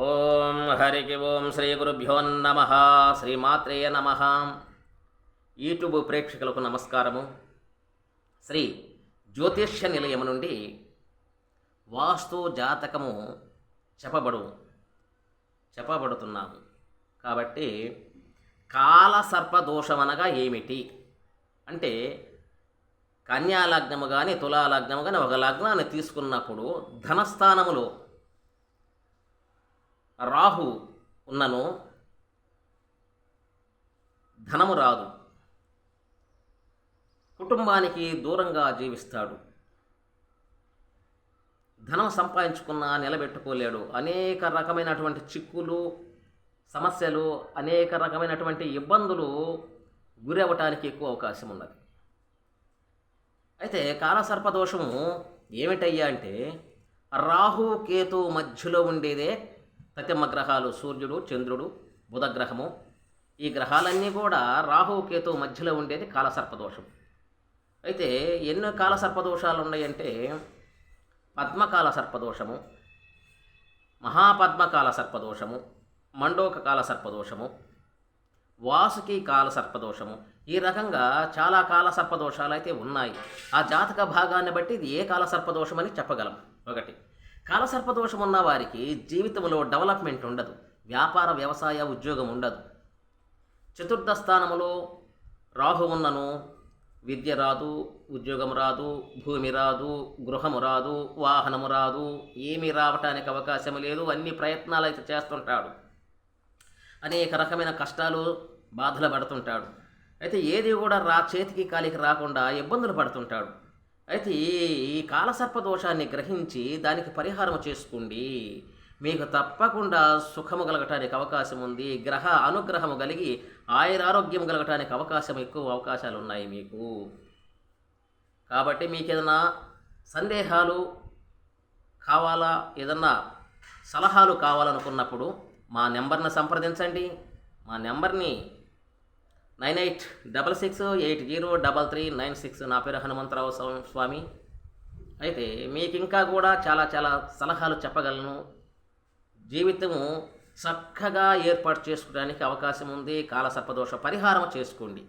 ఓం హరికి ఓం శ్రీ గురుభ్యో నమ శ్రీమాత్రే నమ. యూట్యూబ్ ప్రేక్షకులకు నమస్కారము. శ్రీ జ్యోతిష్య నిలయము నుండి వాస్తు జాతకము చెప్పబడుతున్నాము. కాబట్టి కాల సర్పదోషం అనగా ఏమిటి అంటే, కన్యా లగ్నము కానీ తులా లగ్నము కానీ ఒక లగ్నాన్ని తీసుకున్నప్పుడు ధనస్థానములో రాహు ఉన్నను ధనము రాదు, కుటుంబానికి దూరంగా జీవిస్తాడు, ధనం సంపాదించుకున్నా నిలబెట్టుకోలేడు, అనేక రకమైనటువంటి చిక్కులు సమస్యలు అనేక రకమైనటువంటి ఇబ్బందులు గురి అవ్వటానికి ఎక్కువ అవకాశం ఉన్నది. అయితే కాలసర్పదోషము ఏమిటయ్యా అంటే, రాహు కేతు మధ్యలో ఉండేదే ప్రతిమ గ్రహాలు, సూర్యుడు చంద్రుడు బుధగ్రహము. ఈ గ్రహాలన్నీ కూడా రాహు కేతు మధ్యలో ఉండేది కాలసర్పదోషం. అయితే ఎన్నో కాలసర్పదోషాలు ఉన్నాయంటే, పద్మకాల సర్పదోషము, మహాపద్మకాల సర్పదోషము, మండోక కాల సర్పదోషము, వాసుకి కాల సర్పదోషము. ఈ రకంగా చాలా కాల సర్పదోషాలు అయితే ఉన్నాయి. ఆ జాతక భాగాన్ని బట్టి ఇది ఏ కాల సర్పదోషం అని చెప్పగలం. ఒకటి, కాలసర్పదోషం ఉన్న వారికి జీవితంలో డెవలప్మెంట్ ఉండదు, వ్యాపార వ్యవసాయ ఉద్యోగం ఉండదు. చతుర్థ స్థానములో రాహు ఉన్నను విద్య రాదు, ఉద్యోగం రాదు, భూమి రాదు, గృహము రాదు, వాహనము రాదు, ఏమీ రావటానికి అవకాశం లేదు. అన్ని ప్రయత్నాలు అయితే చేస్తుంటాడు, అనేక రకమైన కష్టాలు బాధలు పడుతుంటాడు. అయితే ఏది కూడా చేతికి కాలికి రాకుండా ఇబ్బందులు పడుతుంటాడు. అయితే ఈ కాలసర్పదోషాన్ని గ్రహించి దానికి పరిహారం చేసుకోండి, మీకు తప్పకుండా సుఖము కలగటానికి అవకాశం ఉంది. గ్రహ అనుగ్రహము కలిగి ఆయురారోగ్యం కలగటానికి ఎక్కువ అవకాశాలు ఉన్నాయి మీకు. కాబట్టి మీకు ఏదైనా సందేహాలు కావాలా, ఏదన్నా సలహాలు కావాలనుకున్నప్పుడు మా నెంబర్ని సంప్రదించండి. మా నెంబర్ని 9866803396. నా పేరు హనుమంతరావు స్వామి. అయితే మీకు ఇంకా కూడా చాలా సలహాలు చెప్పగలను. జీవితము చక్కగా ఏర్పాటు చేసుకోవడానికి అవకాశం ఉంది. కాలసర్పదోష పరిహారం చేసుకోండి.